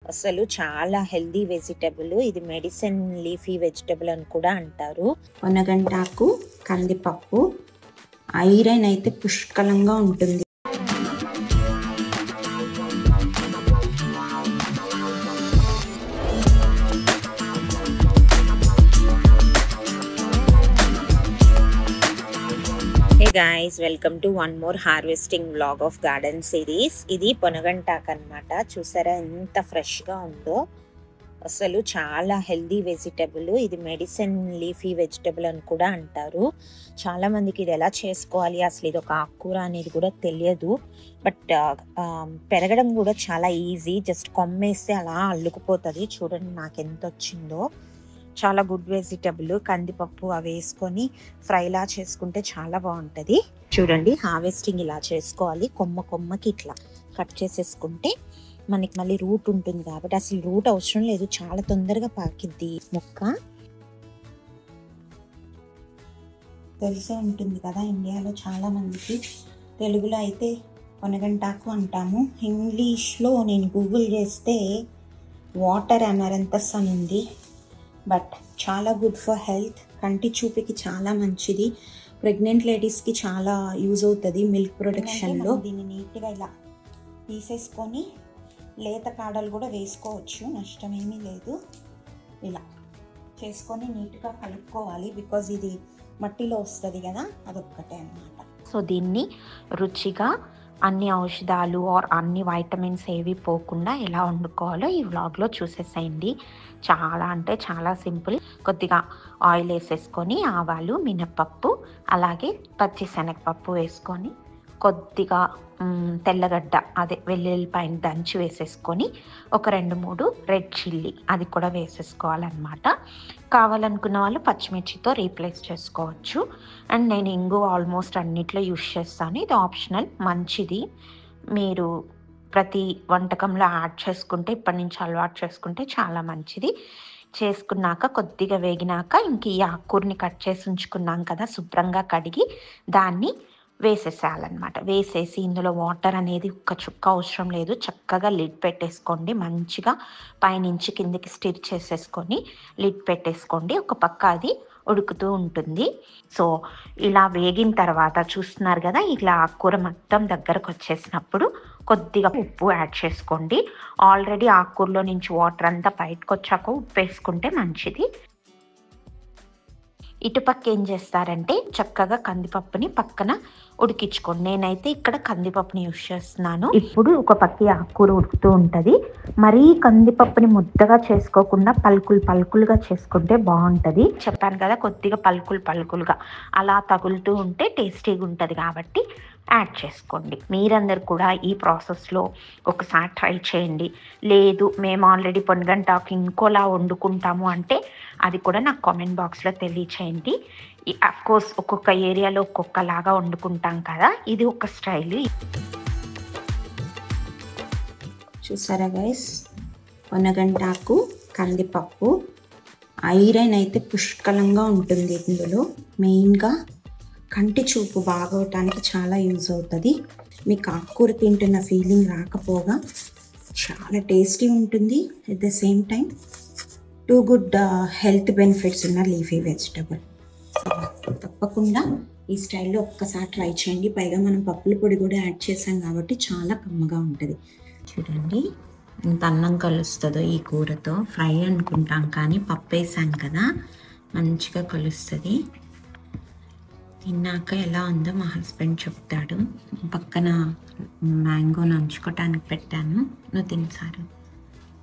అసలు చాలా healthy vegetable. ఇది మెడిసిన్ లీఫీ వెజిటబుల్ అని కూడా అంటారు. పొనగంటాకు, కందిపప్పు, ఐరన్ అయితే పుష్కలంగా ఉంటుంది. Hey guys, welcome to one more harvesting vlog of garden series. ఇది పొనగంటాకు అన్నమాట. చూసారా ఎంత ఫ్రెష్గా ఉందో. అసలు చాలా హెల్దీ వెజిటబుల్. ఇది మెడిసిన్ లీఫీ వెజిటబుల్ అని కూడా అంటారు. చాలామందికి ఇది ఎలా చేసుకోవాలి, అసలు ఇది ఒక ఆకుకూర అనేది కూడా తెలియదు. బట్ పెరగడం కూడా చాలా ఈజీ. జస్ట్ కొమ్మేస్తే అలా అల్లుకుపోతుంది. చూడండి నాకు ఎంత వచ్చిందో. చాలా గుడ్ వెజిటబుల్. కందిపప్పు అవి వేసుకొని ఫ్రైలా చేసుకుంటే చాలా బాగుంటుంది. చూడండి హార్వెస్టింగ్ ఇలా చేసుకోవాలి. కొమ్మకి ఇట్లా కట్ చేసేసుకుంటే మనకి మళ్ళీ రూట్ ఉంటుంది కాబట్టి అసలు రూట్ అవసరం లేదు, చాలా తొందరగా పాకిద్ది మొక్క. తెలిసే ఉంటుంది కదా, ఇండియాలో చాలా మందికి. తెలుగులో అయితే పొనగంటాకు అంటాము. ఇంగ్లీష్లో నేను గూగుల్ చేస్తే వాటర్ అమరంతస్ అని ఉంది. బట్ చాలా గుడ్ ఫర్ హెల్త్. కంటి చూపుకి చాలా మంచిది. ప్రెగ్నెంట్ లేడీస్కి చాలా యూజ్ అవుతుంది మిల్క్ ప్రొడక్షన్లో. దీన్ని నీట్గా ఇలా తీసేసుకొని లేత కాడలు కూడా వేసుకోవచ్చు, నష్టమేమీ లేదు. ఇలా చేసుకొని నీట్గా కలుపుకోవాలి, బికాజ్ ఇది మట్టిలో వస్తుంది కదా, అదొక్కటే అన్నమాట. సో దీన్ని రుచిగా అన్ని ఔషధాలు ఆర్ అన్ని వైటమిన్స్ ఏవి పోకుండా ఎలా వండుకోవాలో ఈ వ్లాగ్లో చూసేసేయండి. చాలా అంటే చాలా సింపుల్. కొద్దిగా ఆయిల్ వేసేసుకొని ఆవాలు, మినపప్పు, అలాగే పచ్చిశనగపప్పు వేసుకొని కొద్దిగా తెల్లగడ్డ అదే వెల్లుల్లిపాయని దంచి వేసేసుకొని ఒక 2-3 రెడ్ చిల్లీ అది కూడా వేసేసుకోవాలన్నమాట. కావాలనుకున్న వాళ్ళు పచ్చిమిర్చితో రీప్లేస్ చేసుకోవచ్చు. అండ్ నేను ఇంగు ఆల్మోస్ట్ అన్నిట్లో యూస్ చేస్తాను. ఇది ఆప్షనల్, మంచిది. మీరు ప్రతి వంటకంలో యాడ్ చేసుకుంటే, ఇప్పటి నుంచి అలవాటు చేసుకుంటే చాలా మంచిది. చేసుకున్నాక కొద్దిగా వేగినాక ఇంక ఈ ఆకుకూరని కట్ చేసి ఉంచుకున్నాం కదా, శుభ్రంగా కడిగి దాన్ని వేసేసేయాలన్నమాట. వేసేసి ఇందులో వాటర్ అనేది ఒక్క చుక్క అవసరం లేదు. చక్కగా లిడ్ పెట్టేసుకోండి. మంచిగా పైనుంచి కిందకి స్టిర్ చేసేసుకొని లిడ్ పెట్టేసుకోండి. ఒక పక్క అది ఉడుకుతూ ఉంటుంది. సో ఇలా వేగిన తర్వాత చూస్తున్నారు కదా, ఇలా ఆకుకూర మొత్తం దగ్గరకు వచ్చేసినప్పుడు కొద్దిగా ఉప్పు యాడ్ చేసుకోండి. ఆల్రెడీ ఆకుకూరలో నుంచి వాటర్ అంతా బయటకు వచ్చాక ఉప్పు వేసుకుంటే మంచిది. ఇటుపక్క ఏం చేస్తారంటే చక్కగా కందిపప్పుని పక్కన ఉడికించుకోండి. నేనైతే ఇక్కడ కందిపప్పుని యూస్ చేస్తున్నాను. ఇప్పుడు ఒక పక్క ఆకుకూర ఉడుకుతూ ఉంటుంది. మరీ కందిపప్పుని ముద్దగా చేసుకోకుండా పలుకులుగా చేసుకుంటే బాగుంటుంది. చెప్పాను కదా, కొద్దిగా పలుకులుగా అలా తగులుతూ ఉంటే టేస్టీగా ఉంటుంది కాబట్టి యాడ్ చేసుకోండి. మీరందరూ కూడా ఈ ప్రాసెస్లో ఒకసారి ట్రై చేయండి. లేదు మేము ఆల్రెడీ పొనగంటాకు ఇంకోలా వండుకుంటాము అంటే అది కూడా నాకు కామెంట్ బాక్స్లో తెలియచేయండి. అఫ్కోర్స్ ఒక్కొక్క ఏరియాలో ఒక్కొక్కలాగా వండుకుంటాం కదా, ఇది ఒక స్టైల్. చూసారా గైస్, పొనగంటాకు, కందిపప్పు, ఐరన్ అయితే పుష్కలంగా ఉంటుంది ఇందులో. మెయిన్గా కంటి చూపు బాగోవటానికి చాలా యూజ్ అవుతుంది. మీకు ఆకుకూర తింటున్న ఫీలింగ్ రాకపోగా చాలా టేస్టీ ఉంటుంది. At the same time 2 good health benefits ఉన్న లీఫీ వెజిటబుల్. తప్పకుండా ఈ స్టైల్లో ఒక్కసారి ట్రై చేయండి. పైగా మనం పప్పుల పొడి కూడా యాడ్ చేసాం కాబట్టి చాలా కమ్మగా ఉంటుంది. చూడండి ఎంత అన్నం కలుస్తుందో ఈ కూరతో. ఫ్రై అనుకుంటాం కానీ పప్పు వేసాం కదా, మంచిగా కలుస్తుంది. తిన్నాక ఎలా ఉందో మా హస్బెండ్ చెప్తాడు. పక్కన మ్యాంగో నంచుకోవటానికి పెట్టాను, నువ్వు తినసారు.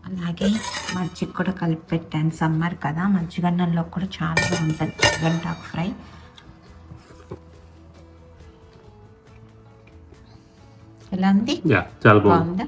అలాగే మజ్జిగ కూడా కలిపి పెట్టాను. సమ్మర్ కదా, మజ్జిగన్నంలో కూడా చాలా బాగుంటుంది పొనగంటాకు ఫ్రై. ఎలా ఉంది? చాలా బాగుందా?